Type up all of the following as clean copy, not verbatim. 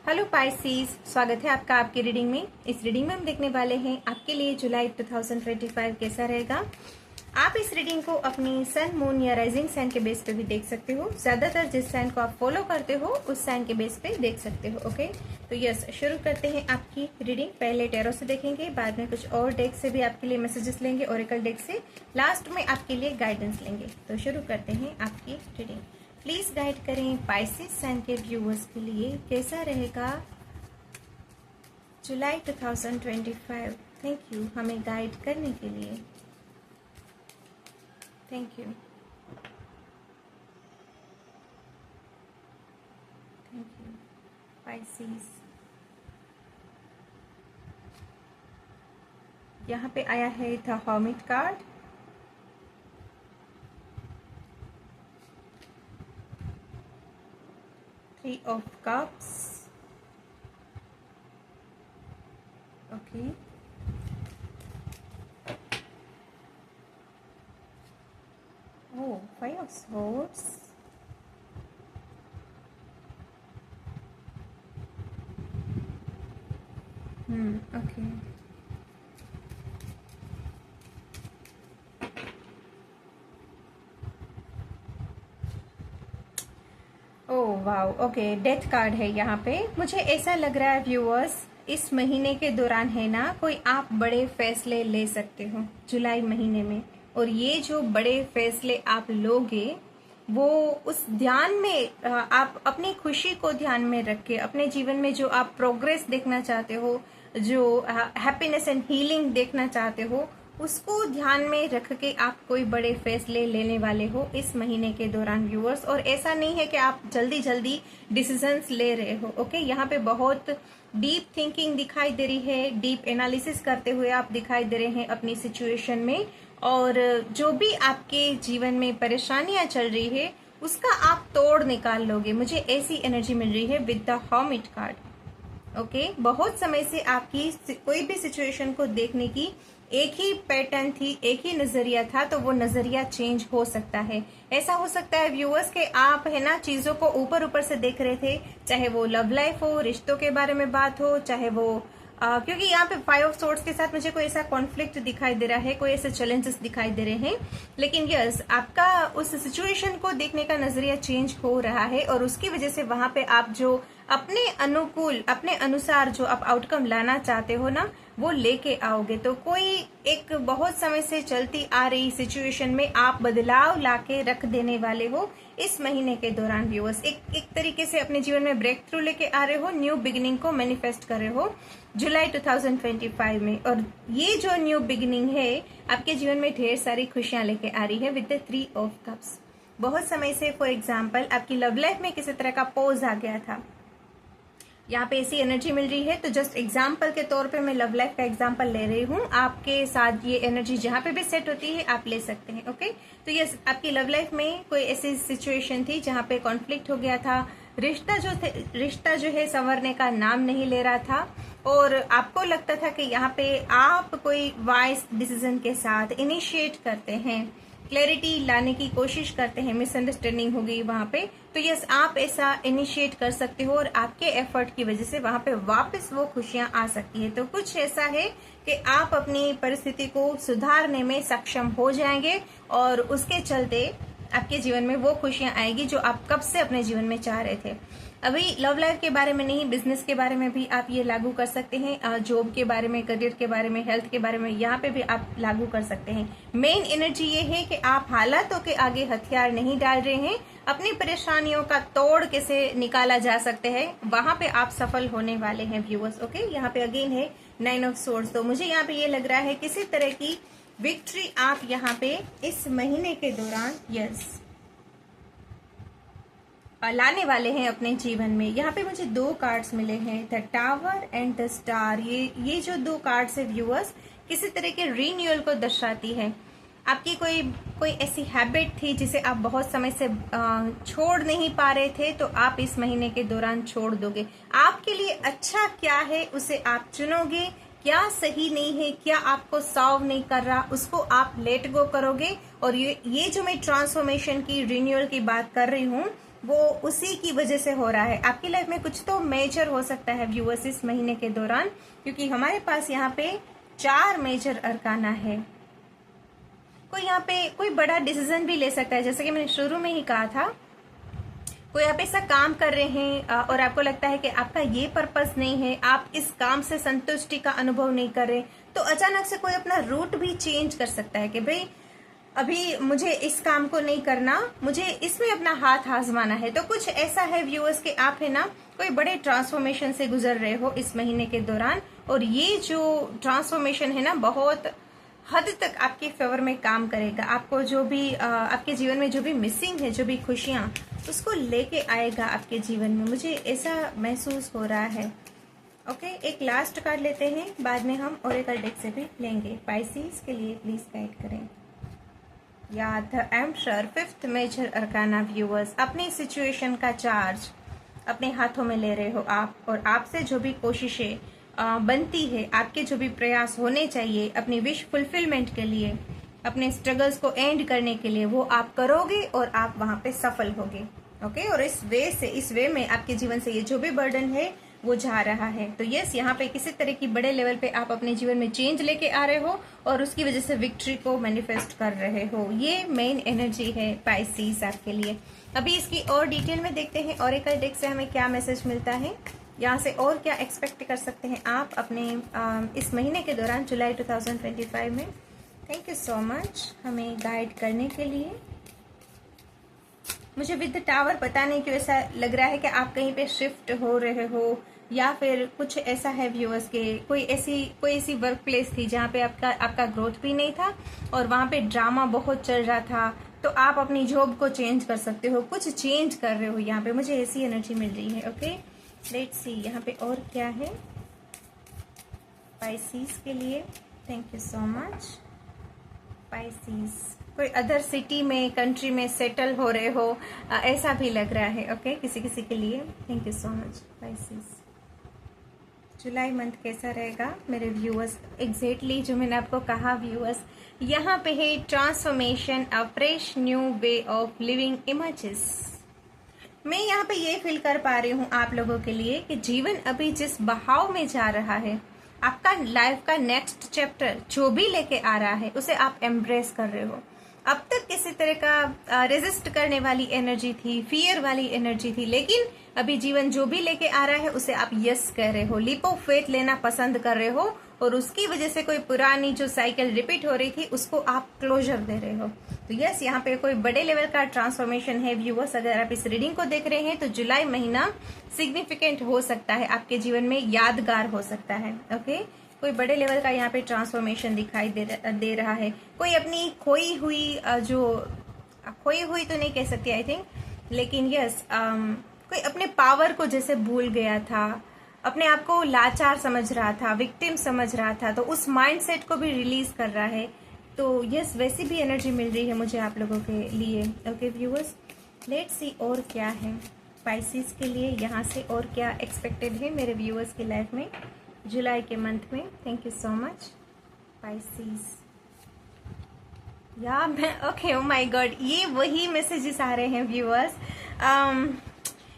Hello Pisces, स्वागत है आपका आपकी रीडिंग में। इस रीडिंग में हम देखने वाले हैं आपके लिए जुलाई 2025 कैसा रहेगा। आप इस रीडिंग को अपनी सन, मून या राइजिंग साइन के बेस पे भी देख सकते हो। ज्यादातर जिस साइन को आप फॉलो करते हो उस साइन के बेस पे देख सकते हो। ओके, तो यस, शुरू करते हैं आपकी रीडिंग। पहले टैरो से देखेंगे, बाद में कुछ और डेक से भी आपके लिए मैसेजेस लेंगे, ओरेकल डेक से, लास्ट में आपके लिए गाइडेंस लेंगे। तो शुरू करते हैं आपकी रीडिंग। प्लीज गाइड करें पाइसेस साइन के व्यूअर्स के लिए कैसा रहेगा जुलाई 2025। थैंक यू हमें गाइड करने के लिए, thank you, thank you Pisces. यहाँ पे आया है the hermit card, three of cups, okay, oh, five of swords, okay, oh wow, okay, death card है यहाँ पे। मुझे ऐसा लग रहा है व्यूअर्स, इस महीने के दौरान है ना, कोई आप बड़े फैसले ले सकते हो जुलाई महीने में। और ये जो बड़े फैसले आप लोगे वो उस ध्यान में आप अपनी खुशी को ध्यान में रख के, अपने जीवन में जो आप प्रोग्रेस देखना चाहते हो, जो हैप्पीनेस एंड हीलिंग देखना चाहते हो, उसको ध्यान में रख के आप कोई बड़े फैसले लेने वाले हो इस महीने के दौरान व्यूअर्स। और ऐसा नहीं है कि आप जल्दी जल्दी डिसीजंस ले रहे हो। ओके, यहाँ पे बहुत डीप थिंकिंग दिखाई दे रही है, डीप एनालिसिस करते हुए आप दिखाई दे रहे हैं अपनी सिचुएशन में। और जो भी आपके जीवन में परेशानियां चल रही है उसका आप तोड़ निकाल लोगे, मुझे ऐसी एनर्जी मिल रही है with the hermit card. Okay, बहुत समय से आपकी कोई भी सिचुएशन को देखने की एक ही पैटर्न थी, एक ही नजरिया था, तो वो नजरिया चेंज हो सकता है। ऐसा हो सकता है व्यूअर्स कि आप है ना चीजों को ऊपर ऊपर से देख रहे थे, चाहे वो लव लाइफ हो, रिश्तों के बारे में बात हो, चाहे वो क्योंकि यहाँ पे फाइव ऑफ सोर्ड्स के साथ मुझे कोई ऐसा कॉन्फ्लिक्ट दिखाई दे रहा है, कोई ऐसे चैलेंजेस दिखाई दे रहे हैं। लेकिन यस, आपका उस सिचुएशन को देखने का नजरिया चेंज हो रहा है और उसकी वजह से वहां पे आप जो अपने अनुकूल, अपने अनुसार जो आप आउटकम लाना चाहते हो ना, वो लेके आओगे। तो कोई एक बहुत समय से चलती आ रही सिचुएशन में आप बदलाव लाके रख देने वाले हो इस महीने के दौरान व्यूअर्स। एक तरीके से अपने जीवन में ब्रेक थ्रू लेके आ रहे हो, न्यू बिगिनिंग को मैनिफेस्ट कर रहे हो जुलाई 2025 में। और ये जो न्यू बिगिनिंग है आपके जीवन में ढेर सारी खुशियां लेके आ रही है with the three of cups. बहुत समय से फॉर एग्जाम्पल आपकी लव लाइफ में किसी तरह का पोज आ गया था, यहाँ पे ऐसी एनर्जी मिल रही है। तो जस्ट एग्जाम्पल के तौर पे मैं लव लाइफ का एग्जाम्पल ले रही हूँ, आपके साथ ये एनर्जी जहाँ पे भी सेट होती है आप ले सकते हैं। ओके, तो ये आपकी लव लाइफ में कोई ऐसी सिचुएशन थी जहाँ पे कॉन्फ्लिक्ट हो गया था, रिश्ता जो है संवरने का नाम नहीं ले रहा था, और आपको लगता था कि यहाँ पे आप कोई वाइज डिसीजन के साथ इनिशिएट करते हैं, क्लैरिटी लाने की कोशिश करते हैं, मिसअंडरस्टैंडिंग हो गई वहां पे। तो यस, आप ऐसा इनिशिएट कर सकते हो और आपके एफर्ट की वजह से वहां पे वापस वो खुशियां आ सकती है। तो कुछ ऐसा है कि आप अपनी परिस्थिति को सुधारने में सक्षम हो जाएंगे और उसके चलते आपके जीवन में वो खुशियां आएगी जो आप कब से अपने जीवन में चाह रहे थे। अभी लव लाइफ के बारे में नहीं, बिजनेस के बारे में भी आप ये लागू कर सकते हैं, जॉब के बारे में, करियर के बारे में, हेल्थ के बारे में, यहाँ पे भी आप लागू कर सकते हैं। मेन एनर्जी ये है कि आप हालातों के आगे हथियार नहीं डाल रहे हैं, अपनी परेशानियों का तोड़ कैसे निकाला जा सकते हैं वहां पे आप सफल होने वाले हैं व्यूअर्स। ओके, यहाँ पे अगेन है नाइन ऑफ सोर्ड्स। तो मुझे यहाँ पे ये लग रहा है किसी तरह की विक्ट्री आप यहाँ पे इस महीने के दौरान यस लाने वाले हैं अपने जीवन में। यहाँ पे मुझे दो कार्ड्स मिले हैं, the tower and the star. ये जो दो कार्ड्स है व्यूअर्स किसी तरह के रीन्यूअल को दर्शाती है। आपकी कोई ऐसी हैबिट थी जिसे आप बहुत समय से छोड़ नहीं पा रहे थे, तो आप इस महीने के दौरान छोड़ दोगे। आपके लिए अच्छा क्या है उसे आप चुनोगे, क्या सही नहीं है, क्या आपको सॉल्व नहीं कर रहा, उसको आप लेट गो करोगे। और ये जो मैं ट्रांसफॉर्मेशन की, रिन्यूअल की बात कर रही हूँ, वो उसी की वजह से हो रहा है। आपकी लाइफ में कुछ तो मेजर हो सकता है व्यूअर्स इस महीने के दौरान, क्योंकि हमारे पास यहाँ पे 4 मेजर अरकाना है। कोई यहाँ पे कोई बड़ा डिसीजन भी ले सकता है, जैसे कि मैंने शुरू में ही कहा था। कोई आप ऐसा काम कर रहे हैं और आपको लगता है कि आपका ये पर्पस नहीं है, आप इस काम से संतुष्टि का अनुभव नहीं कर रहे, तो अचानक से कोई अपना रूट भी चेंज कर सकता है कि भाई अभी मुझे इस काम को नहीं करना, मुझे इसमें अपना हाथ आजमाना है। तो कुछ ऐसा है व्यूअर्स कि आप है ना कोई बड़े ट्रांसफॉर्मेशन से गुजर रहे हो इस महीने के दौरान, और ये जो ट्रांसफॉर्मेशन है ना बहुत हद तक आपके फेवर में काम करेगा। आपको जो भी आपके जीवन में जो भी मिसिंग है, जो भी खुशियां, उसको लेके आएगा आपके जीवन में, मुझे ऐसा महसूस हो रहा है। ओके, एक लास्ट कार्ड लेते हैं, बाद में हम ओरेकल डेक से भी लेंगे। पाइसेस के लिए प्लीज गाइड करें। या the emperor, 5th major arcana viewers, अपनी सिचुएशन का चार्ज अपने हाथों में ले रहे हो आप, और आपसे जो भी कोशिशें बनती है, आपके जो भी प्रयास होने चाहिए अपनी विश फुलफिलमेंट के लिए, अपने स्ट्रगल्स को एंड करने के लिए, वो आप करोगे और आप वहां पे सफल होगे। ओके, और इस वे में आपके जीवन से ये जो भी बर्डन है वो जा रहा है। तो यस, यहाँ पे किसी तरह की बड़े लेवल पे आप अपने जीवन में चेंज लेके आ रहे हो और उसकी वजह से विक्ट्री को मैनिफेस्ट कर रहे हो। ये मेन एनर्जी है पाइसेस आपके लिए। अभी इसकी और डिटेल में देखते हैं ओरेकल डेक से हमें क्या मैसेज मिलता है, यहाँ से और क्या एक्सपेक्ट कर सकते हैं आप अपने इस महीने के दौरान, जुलाई 2025 में। थैंक यू सो मच हमें गाइड करने के लिए। मुझे विद द टावर पता नहीं क्यों ऐसा लग रहा है कि आप कहीं पे शिफ्ट हो रहे हो, या फिर कुछ ऐसा है व्यूअर्स के कोई ऐसी वर्क प्लेस थी जहाँ पे आपका ग्रोथ भी नहीं था और वहाँ पे ड्रामा बहुत चल रहा था, तो आप अपनी जॉब को चेंज कर सकते हो, कुछ चेंज कर रहे हो यहाँ पे, मुझे ऐसी एनर्जी मिल रही है। ओके, लेट्स सी यहाँ पे और क्या है पाइसेस के लिए। Thank you so much. Pisces कोई अदर सिटी में, कंट्री में सेटल हो रहे हो, ऐसा भी लग रहा है। ओके, किसी के लिए। Thank you so much Pisces. July month कैसा रहेगा मेरे व्यूअर्स? एग्जैक्टली जो मैंने आपको कहा व्यूअर्स, यहाँ पे है transformation, a fresh new way of living emerges. मैं यहाँ पे ये फील कर पा रही हूँ आप लोगों के लिए कि जीवन अभी जिस बहाव में जा रहा है, आपका लाइफ का नेक्स्ट चैप्टर जो भी लेके आ रहा है उसे आप एम्ब्रेस कर रहे हो। अब तक किसी तरह का रेजिस्ट करने वाली एनर्जी थी, फियर वाली एनर्जी थी, लेकिन अभी जीवन जो भी लेके आ रहा है उसे आप यस कह रहे हो, लीप ऑफ फेथ लेना पसंद कर रहे हो, और उसकी वजह से कोई पुरानी जो साइकिल रिपीट हो रही थी उसको आप क्लोजर दे रहे हो। तो यस, यहाँ पे कोई बड़े लेवल का ट्रांसफॉर्मेशन है व्यूअर्स। अगर आप इस रीडिंग को देख रहे हैं तो जुलाई महीना सिग्निफिकेंट हो सकता है आपके जीवन में, यादगार हो सकता है। ओके, कोई बड़े लेवल का यहाँ पे ट्रांसफॉर्मेशन दिखाई दे रहा है। कोई अपनी खोई हुई तो नहीं कह सकती आई थिंक, लेकिन यस कोई अपने पावर को जैसे भूल गया था, अपने आप को लाचार समझ रहा था, विक्टिम समझ रहा था, तो उस माइंडसेट को भी रिलीज कर रहा है। तो यस, वैसी भी एनर्जी मिल रही है मुझे आप लोगों के लिए। ओके व्यूअर्स, लेट्स सी और क्या है पाइसेस के लिए, यहाँ से और क्या एक्सपेक्टेड है मेरे व्यूअर्स की लाइफ में जुलाई के मंथ में। Thank you so much Pisces. या मैं ओके, ओ माय गॉड, ये वही मैसेजेस आ रहे हैं viewers.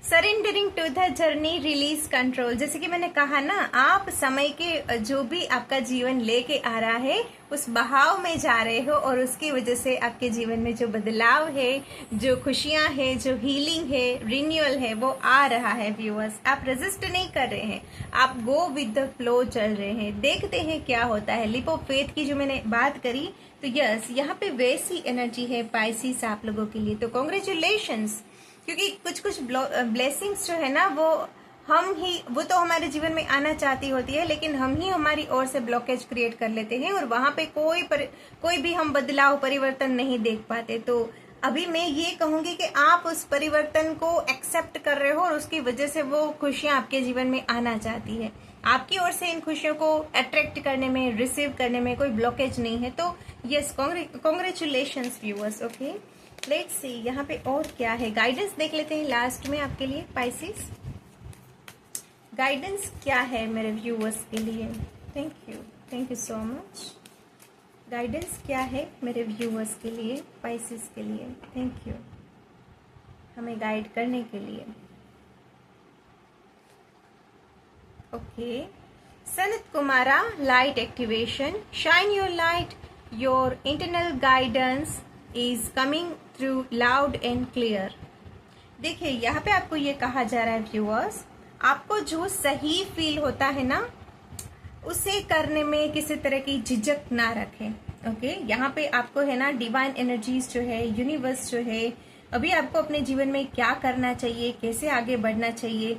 Surrendering to the journey, release control. जैसे कि मैंने कहा ना, आप समय के जो भी आपका जीवन लेके आ रहा है उस बहाव में जा रहे हो, और उसकी वजह से आपके जीवन में जो बदलाव है, जो खुशियां है, जो हीलिंग है, रिन्यूअल है, वो आ रहा है व्यूअर्स। आप रेजिस्ट नहीं कर रहे हैं, आप गो विद द फ्लो चल रहे हैं। देखते हैं क्या होता है। लिप ऑफ फेथ की जो मैंने बात करी, तो यस, यहाँ पे वैसी एनर्जी है पाइसेस आप लोगों के लिए। तो कॉन्ग्रेचुलेशंस, क्योंकि कुछ ब्लेसिंग्स जो है ना वो तो हमारे जीवन में आना चाहती होती है, लेकिन हम ही हमारी ओर से ब्लॉकेज क्रिएट कर लेते हैं और वहां पे कोई भी हम बदलाव, परिवर्तन नहीं देख पाते। तो अभी मैं ये कहूंगी कि आप उस परिवर्तन को एक्सेप्ट कर रहे हो और उसकी वजह से वो खुशियां आपके जीवन में आना चाहती है। आपकी ओर से इन खुशियों को अट्रैक्ट करने में, रिसीव करने में कोई ब्लॉकेज नहीं है। तो yes, congratulations viewers. Okay, let's see यहाँ पे और क्या है, गाइडेंस देख लेते हैं लास्ट में आपके लिए पाइसेस। गाइडेंस क्या है मेरे व्यूअर्स के लिए? Thank you so much. Guidance क्या है मेरे व्यूअर्स के लिए, पाइसेस के लिए? Thank you. हमें गाइड करने के लिए। Okay, Sanat Kumara, light activation, shine your light, your internal guidance is coming through loud and clear. देखिए यहाँ पे आपको ये कहा जा रहा है व्यूअर्स, आपको जो सही फील होता है ना उसे करने में किसी तरह की झिझक ना रखें। ओके, यहाँ पे आपको है ना डिवाइन एनर्जीज जो है, यूनिवर्स जो है, अभी आपको अपने जीवन में क्या करना चाहिए, कैसे आगे बढ़ना चाहिए,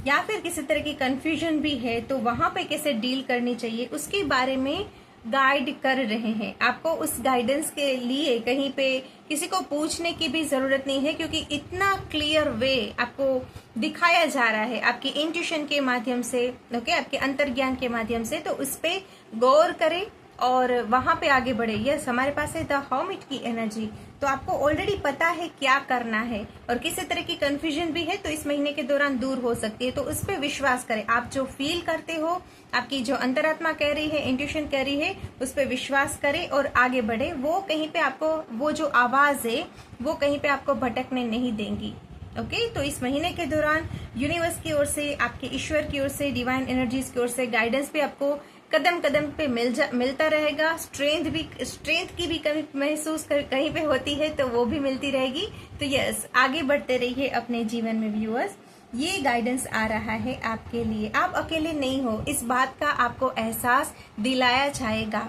या फिर किसी तरह की कंफ्यूजन भी है तो वहां पे कैसे डील करनी चाहिए, उसके बारे में गाइड कर रहे हैं। आपको उस गाइडेंस के लिए कहीं पे किसी को पूछने की भी जरूरत नहीं है, क्योंकि इतना क्लियर वे आपको दिखाया जा रहा है आपकी इंट्यूशन के माध्यम से, ओके, आपके अंतर्ज्ञान के माध्यम से। तो उस पे गौर करें और वहां पे आगे बढ़े। यस, हमारे पास है द हर्मिट की एनर्जी, तो आपको ऑलरेडी पता है क्या करना है, और किसी तरह की कंफ्यूजन भी है तो इस महीने के दौरान दूर हो सकती है। तो उस पर विश्वास करें, आप जो फील करते हो, आपकी जो अंतरात्मा कह रही है, इंट्यूशन कह रही है, उस पर विश्वास करें और आगे बढ़े। वो कहीं पे आपको, वो जो आवाज है वो कहीं पे आपको भटकने नहीं देंगी। ओके, तो इस महीने के दौरान यूनिवर्स की ओर से, आपके ईश्वर की ओर से, डिवाइन एनर्जीज की ओर से गाइडेंस भी आपको कदम कदम पे मिलता रहेगा। स्ट्रेंथ की भी कमी महसूस कहीं पे होती है तो वो भी मिलती रहेगी। तो यस, आगे बढ़ते रहिए अपने जीवन में व्यूअर्स, ये गाइडेंस आ रहा है आपके लिए। आप अकेले नहीं हो, इस बात का आपको एहसास दिलाया जाएगा।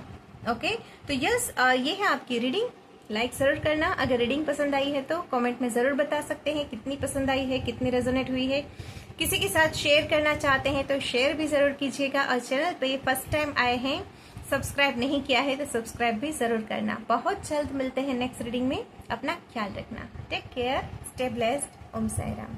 ओके, तो यस, ये है आपकी रीडिंग। लाइक जरूर करना। अगर रीडिंग पसंद आई है तो कमेंट में जरूर बता सकते हैं कितनी पसंद आई है, कितनी रेजोनेट हुई है। किसी के साथ शेयर करना चाहते हैं तो शेयर भी जरूर कीजिएगा। और चैनल पे फर्स्ट टाइम आए हैं, सब्सक्राइब नहीं किया है तो सब्सक्राइब भी जरूर करना। बहुत जल्द मिलते हैं नेक्स्ट रीडिंग में। अपना ख्याल रखना। Take care, stay blessed. Om Sai Ram.